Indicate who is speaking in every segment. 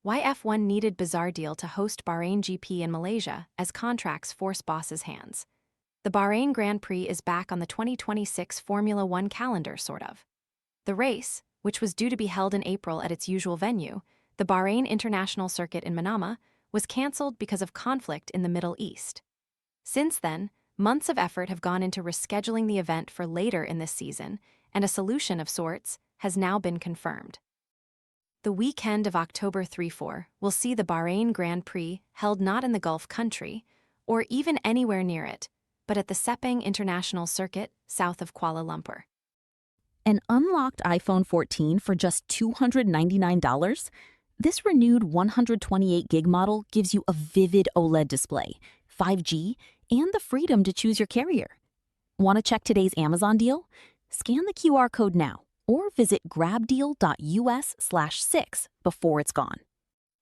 Speaker 1: Why F1 needed bizarre deal to host Bahrain GP in Malaysia as contracts force bosses' hands. The Bahrain Grand Prix is back on the 2026 Formula One calendar, sort of. The race, which was due to be held in April at its usual venue, the Bahrain International Circuit in Manama, was cancelled because of conflict in the Middle East. Since then, months of effort have gone into rescheduling the event for later in this season, and a solution of sorts has now been confirmed. The weekend of October 3-4 will see the Bahrain Grand Prix held not in the Gulf country, or even anywhere near it, but at the Sepang International Circuit south of Kuala Lumpur.
Speaker 2: An unlocked iPhone 14 for just $299? This renewed 128 gig model gives you a vivid OLED display, 5G, and the freedom to choose your carrier. Want to check today's Amazon deal? Scan the QR code now or visit grabdeal.us/6 before it's gone.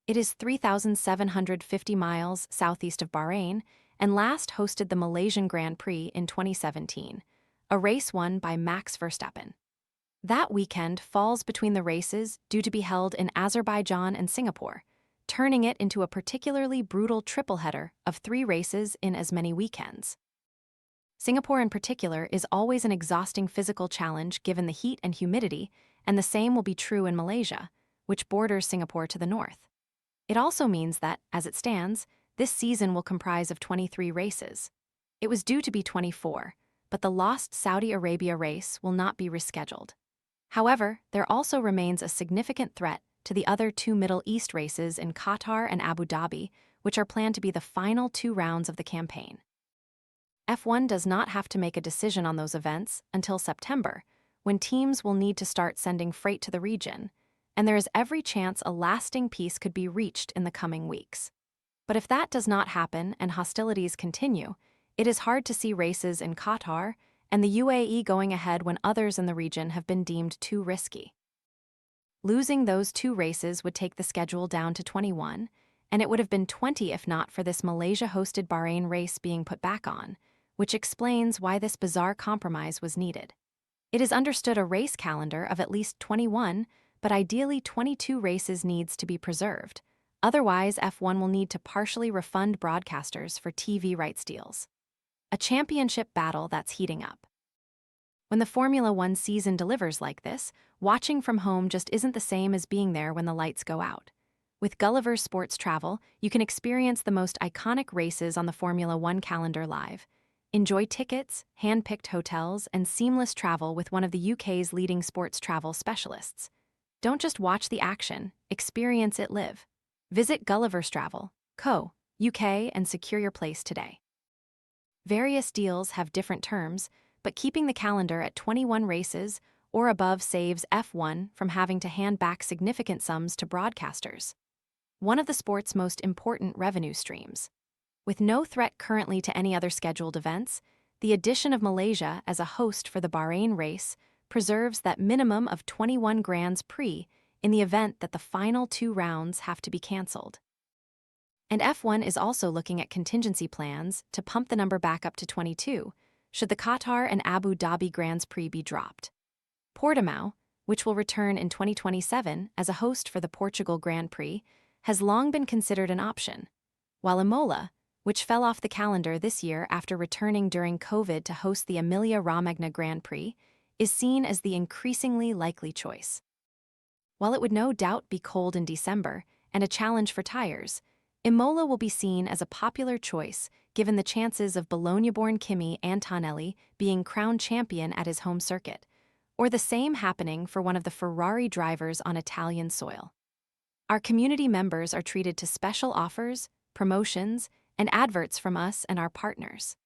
Speaker 1: It is 3,750 miles southeast of Bahrain and last hosted the Malaysian Grand Prix in 2017, a race won by Max Verstappen. That weekend falls between the races due to be held in Azerbaijan and Singapore, turning it into a particularly brutal triple-header of 3 races in as many weekends. Singapore in particular is always an exhausting physical challenge given the heat and humidity, and the same will be true in Malaysia, which borders Singapore to the north. It also means that, as it stands, this season will comprise of 23 races. It was due to be 24, but the lost Saudi Arabia race will not be rescheduled. However, there also remains a significant threat to the other 2 Middle East races in Qatar and Abu Dhabi, which are planned to be the final 2 rounds of the campaign. F1 does not have to make a decision on those events until September, when teams will need to start sending freight to the region, and there is every chance a lasting peace could be reached in the coming weeks. But if that does not happen and hostilities continue, it is hard to see races in Qatar and the UAE going ahead when others in the region have been deemed too risky. Losing those 2 races would take the schedule down to 21, and it would have been 20 if not for this Malaysia-hosted Bahrain race being put back on, which explains why this bizarre compromise was needed. It is understood a race calendar of at least 21, but ideally 22 races needs to be preserved. Otherwise, F1 will need to partially refund broadcasters for TV rights deals. A championship battle that's heating up. When the Formula One season delivers like this, watching from home just isn't the same as being there when the lights go out. With Gulliver's Sports Travel, you can experience the most iconic races on the Formula One calendar live. Enjoy tickets, hand-picked hotels, and seamless travel with one of the UK's leading sports travel specialists. Don't just watch the action, experience it live. Visit Gulliver's Travel, Co. UK and secure your place today. Various deals have different terms, but keeping the calendar at 21 races or above saves F1 from having to hand back significant sums to broadcasters. One of the sport's most important revenue streams. With no threat currently to any other scheduled events, the addition of Malaysia as a host for the Bahrain race preserves that minimum of 21 Grands Prix in the event that the final 2 rounds have to be cancelled. And F1 is also looking at contingency plans to pump the number back up to 22, should the Qatar and Abu Dhabi Grands Prix be dropped. Portimao, which will return in 2027 as a host for the Portugal Grand Prix, has long been considered an option, while Imola, which fell off the calendar this year after returning during COVID to host the Emilia-Romagna Grand Prix, is seen as the increasingly likely choice. While it would no doubt be cold in December and a challenge for tires, Imola will be seen as a popular choice given the chances of Bologna-born Kimi Antonelli being crowned champion at his home circuit, or the same happening for one of the Ferrari drivers on Italian soil. Our community members are treated to special offers, promotions, and adverts from us and our partners.